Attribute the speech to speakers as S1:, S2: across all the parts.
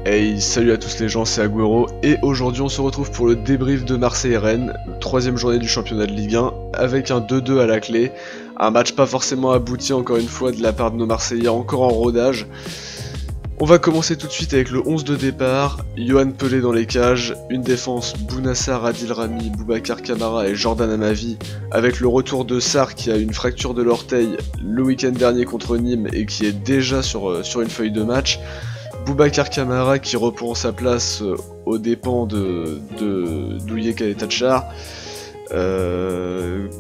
S1: Hey, salut à tous les gens, c'est Agüero et aujourd'hui on se retrouve pour le débrief de Marseille-Rennes, troisième journée du championnat de Ligue 1, avec un 2-2 à la clé, un match pas forcément abouti encore une fois de la part de nos Marseillais, encore en rodage. On va commencer tout de suite avec le 11 de départ, Yohan Pelé dans les cages, une défense Bounassar, Adil Rami, Boubacar Kamara et Jordan Amavi, avec le retour de Sarr qui a une fracture de l'orteil le week-end dernier contre Nîmes et qui est déjà sur une feuille de match. Boubacar Kamara qui reprend sa place aux dépens de Douye Kaletachar.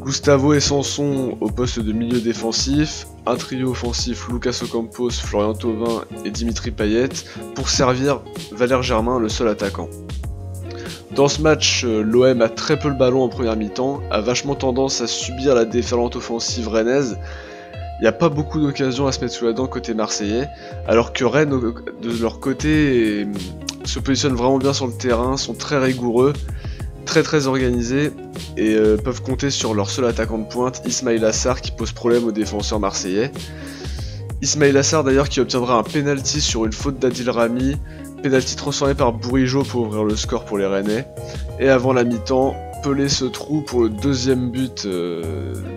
S1: Gustavo et Sanson au poste de milieu défensif. Un trio offensif Lucas Ocampos, Florian Thauvin et Dimitri Payet pour servir Valère Germain, le seul attaquant. Dans ce match, l'OM a très peu le ballon en première mi-temps, a vachement tendance à subir la déferlante offensive rennaise. Il n'y a pas beaucoup d'occasions à se mettre sous la dent côté marseillais, alors que Rennes, de leur côté, se positionnent vraiment bien sur le terrain, sont très rigoureux, très organisés, et peuvent compter sur leur seul attaquant de pointe, Ismaïla Sarr, qui pose problème aux défenseurs marseillais. Ismaïla Sarr d'ailleurs qui obtiendra un penalty sur une faute d'Adil Rami, penalty transformé par Bourigeaud pour ouvrir le score pour les Rennais, et avant la mi-temps, Pelé se trouve pour le deuxième but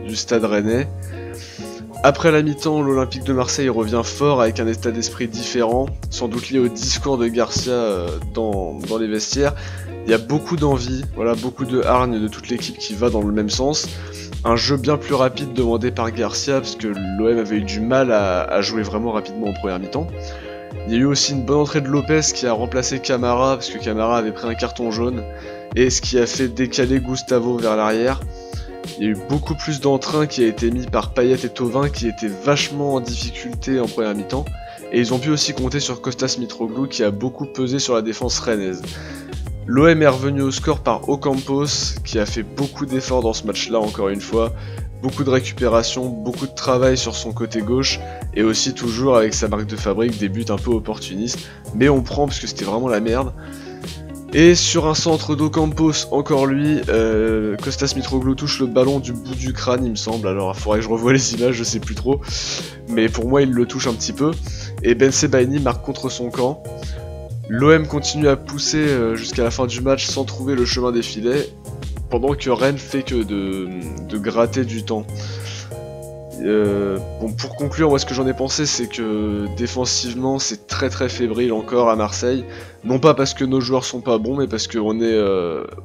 S1: du stade rennais. Après la mi-temps, l'Olympique de Marseille revient fort avec un état d'esprit différent, sans doute lié au discours de Garcia dans les vestiaires. Il y a beaucoup d'envie, voilà, beaucoup de hargne de toute l'équipe qui va dans le même sens. Un jeu bien plus rapide demandé par Garcia, parce que l'OM avait eu du mal à jouer vraiment rapidement en première mi-temps. Il y a eu aussi une bonne entrée de Lopez qui a remplacé Kamara, parce que Kamara avait pris un carton jaune, et ce qui a fait décaler Gustavo vers l'arrière. Il y a eu beaucoup plus d'entrain qui a été mis par Payet et Thauvin qui étaient vachement en difficulté en première mi-temps. Et ils ont pu aussi compter sur Kostas Mitroglou qui a beaucoup pesé sur la défense rennaise. L'OM est revenu au score par Ocampos qui a fait beaucoup d'efforts dans ce match-là encore une fois. Beaucoup de récupération, beaucoup de travail sur son côté gauche. Et aussi toujours avec sa marque de fabrique des buts un peu opportunistes. Mais on prend parce que c'était vraiment la merde. Et sur un centre d'Ocampos, encore lui, Kostas Mitroglou touche le ballon du bout du crâne il me semble, alors il faudrait que je revoie les images, je sais plus trop, mais pour moi il le touche un petit peu, et Ben Sebaini marque contre son camp. L'OM continue à pousser jusqu'à la fin du match sans trouver le chemin des filets, pendant que Rennes fait que de gratter du temps. Bon, pour conclure, moi ce que j'en ai pensé c'est que défensivement c'est très fébrile encore à Marseille, non pas parce que nos joueurs sont pas bons mais parce qu'on est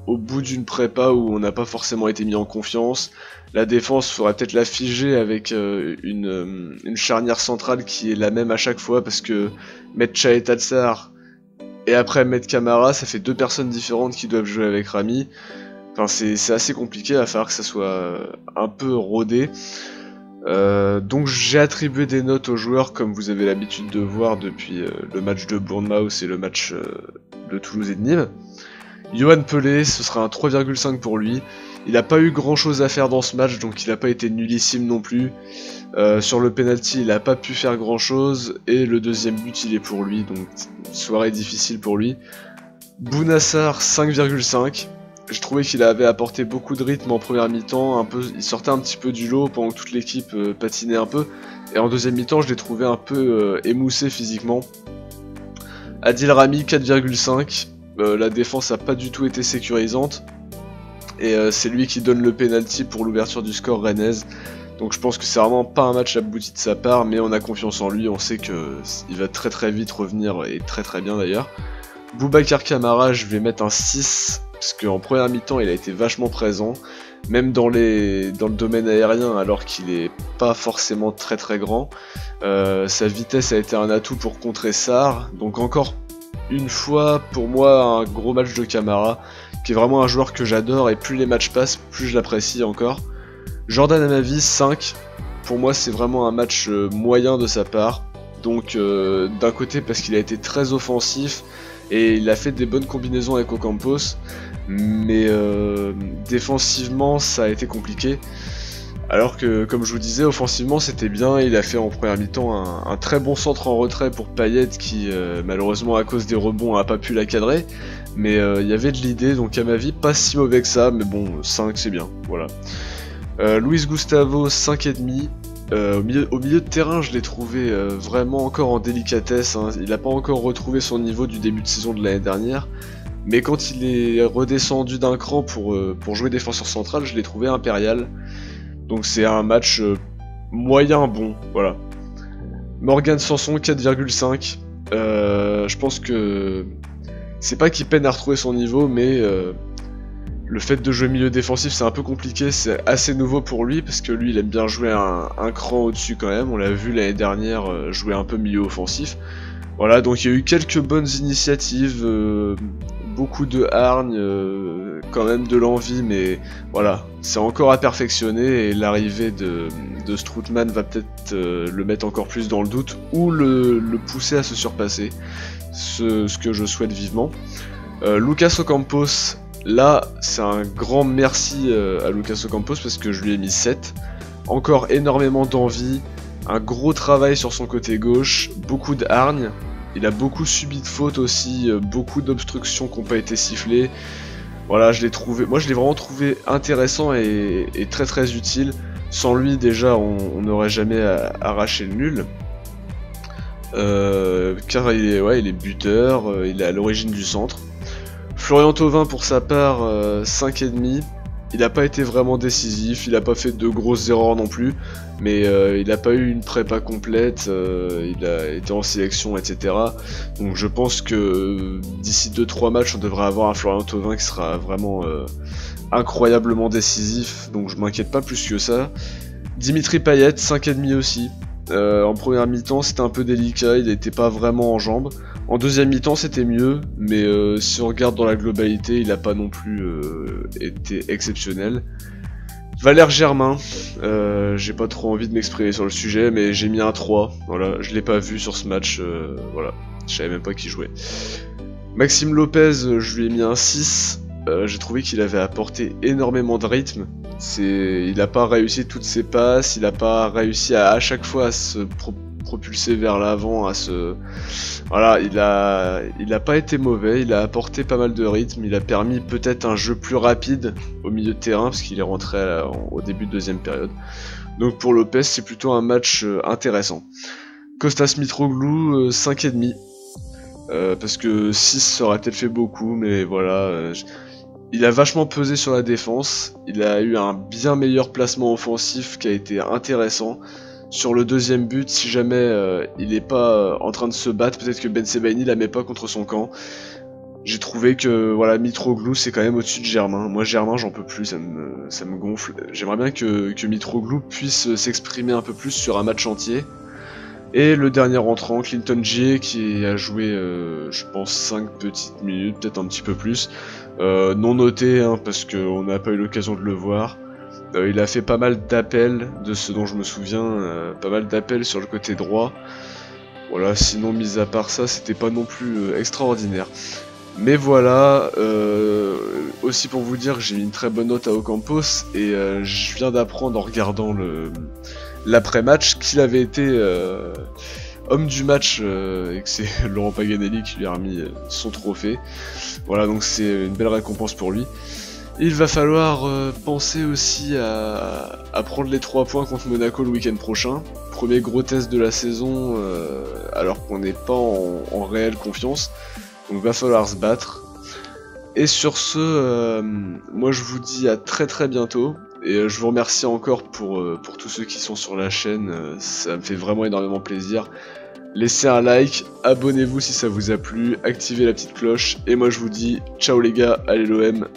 S1: au bout d'une prépa où on n'a pas forcément été mis en confiance. La défense faudrait peut-être la figer avec une charnière centrale qui est la même à chaque fois, parce que mettre Chaeta Sarr et après mettre Kamara, ça fait deux personnes différentes qui doivent jouer avec Rami. Enfin c'est assez compliqué, à falloir que ça soit un peu rodé. Donc j'ai attribué des notes aux joueurs comme vous avez l'habitude de voir depuis le match de Bournemouth et le match de Toulouse et de Nîmes. Yohan Pelé, ce sera un 3,5 pour lui. Il n'a pas eu grand chose à faire dans ce match, donc il n'a pas été nullissime non plus. Sur le penalty, il n'a pas pu faire grand chose, et le deuxième but il est pour lui, donc soirée difficile pour lui. Bounassar 5,5. Je trouvais qu'il avait apporté beaucoup de rythme en première mi-temps, il sortait un petit peu du lot pendant que toute l'équipe patinait un peu. Et en deuxième mi-temps, je l'ai trouvé un peu émoussé physiquement. Adil Rami 4,5. La défense a pas du tout été sécurisante. Et c'est lui qui donne le penalty pour l'ouverture du score rennaise. Donc je pense que c'est vraiment pas un match abouti de sa part, mais on a confiance en lui, on sait qu'il va très vite revenir, et très bien d'ailleurs. Boubacar Kamara, je vais mettre un 6. Parce qu'en première mi-temps il a été vachement présent, même dans le domaine aérien alors qu'il est pas forcément très grand. Sa vitesse a été un atout pour contrer Sarr, donc encore une fois pour moi un gros match de Kamara, qui est vraiment un joueur que j'adore, et plus les matchs passent, plus je l'apprécie encore. Jordan Amavi 5, pour moi c'est vraiment un match moyen de sa part, donc d'un côté parce qu'il a été très offensif, et il a fait des bonnes combinaisons avec Ocampos, mais défensivement ça a été compliqué. Alors que, comme je vous disais, offensivement c'était bien, il a fait en première mi-temps un très bon centre en retrait pour Payet qui malheureusement à cause des rebonds a pas pu la cadrer, mais il y avait de l'idée, donc à ma vie pas si mauvais que ça, mais bon 5 c'est bien, voilà. Luis Gustavo 5,5, Au milieu de terrain, je l'ai trouvé vraiment encore en délicatesse, hein. Il n'a pas encore retrouvé son niveau du début de saison de l'année dernière. Mais quand il est redescendu d'un cran pour jouer défenseur central, je l'ai trouvé impérial. Donc c'est un match moyen bon, voilà. Morgan Sanson 4,5. Je pense que c'est pas qu'il peine à retrouver son niveau, mais le fait de jouer milieu défensif c'est un peu compliqué, c'est assez nouveau pour lui parce que lui il aime bien jouer un cran au-dessus quand même. On l'a vu l'année dernière jouer un peu milieu offensif. Voilà, donc il y a eu quelques bonnes initiatives, beaucoup de hargne, quand même de l'envie, mais voilà, c'est encore à perfectionner et l'arrivée de Strootman va peut-être le mettre encore plus dans le doute ou le pousser à se surpasser, ce que je souhaite vivement. Lucas Ocampos, là c'est un grand merci à Lucas Ocampos parce que je lui ai mis 7, encore énormément d'envie, un gros travail sur son côté gauche, beaucoup de hargne. Il a beaucoup subi de fautes aussi, beaucoup d'obstructions qui n'ont pas été sifflées. Voilà, je l'ai trouvé, moi je l'ai vraiment trouvé intéressant et très très utile. Sans lui déjà on n'aurait jamais arraché le nul. Car il est buteur, il est à l'origine du centre. Florian Thauvin pour sa part 5,5. Il n'a pas été vraiment décisif, il n'a pas fait de grosses erreurs non plus, mais il n'a pas eu une prépa complète, il a été en sélection, etc. Donc je pense que d'ici 2-3 matchs, on devrait avoir un Florian Thauvin qui sera vraiment incroyablement décisif, donc je m'inquiète pas plus que ça. Dimitri Payet, 5,5 aussi. En première mi-temps, c'était un peu délicat, il n'était pas vraiment en jambes. En deuxième mi-temps, c'était mieux, mais si on regarde dans la globalité, il n'a pas non plus été exceptionnel. Valère Germain, j'ai pas trop envie de m'exprimer sur le sujet, mais j'ai mis un 3. Voilà, je l'ai pas vu sur ce match, voilà, je savais même pas qui jouait. Maxime Lopez, je lui ai mis un 6. J'ai trouvé qu'il avait apporté énormément de rythme. Il n'a pas réussi toutes ses passes, il n'a pas réussi à chaque fois à se propulser vers l'avant, voilà, il a pas été mauvais, il a apporté pas mal de rythme, il a permis peut-être un jeu plus rapide au milieu de terrain parce qu'il est rentré au début de deuxième période. Donc pour Lopez, c'est plutôt un match intéressant. Kostas Mitroglou, 5,5. Parce que 6 ça aurait peut-être fait beaucoup, mais voilà. Il a vachement pesé sur la défense, il a eu un bien meilleur placement offensif qui a été intéressant. Sur le deuxième but, si jamais il n'est pas en train de se battre, peut-être que Ben Sebaini la met pas contre son camp. J'ai trouvé que voilà, Mitroglou c'est quand même au-dessus de Germain. Moi Germain j'en peux plus, ça me gonfle. J'aimerais bien que Mitroglou puisse s'exprimer un peu plus sur un match entier. Et le dernier entrant, Clinton J, qui a joué, je pense, 5 petites minutes, peut-être un petit peu plus. Non noté, hein, parce qu'on n'a pas eu l'occasion de le voir. Il a fait pas mal d'appels, de ce dont je me souviens, pas mal d'appels sur le côté droit. Voilà, sinon, mis à part ça, c'était pas non plus extraordinaire. Mais voilà, aussi pour vous dire que j'ai mis une très bonne note à Ocampos, et je viens d'apprendre en regardant l'après-match qu'il avait été homme du match et que c'est Laurent Paganelli qui lui a remis son trophée. Voilà, donc c'est une belle récompense pour lui. Il va falloir penser aussi à prendre les 3 points contre Monaco le week-end prochain. Premier gros test de la saison alors qu'on n'est pas en réelle confiance. Donc va falloir se battre. Et sur ce, moi je vous dis à très très bientôt. Et je vous remercie encore pour tous ceux qui sont sur la chaîne, ça me fait vraiment énormément plaisir. Laissez un like, abonnez-vous si ça vous a plu, activez la petite cloche, et moi je vous dis ciao les gars, allez l'OM.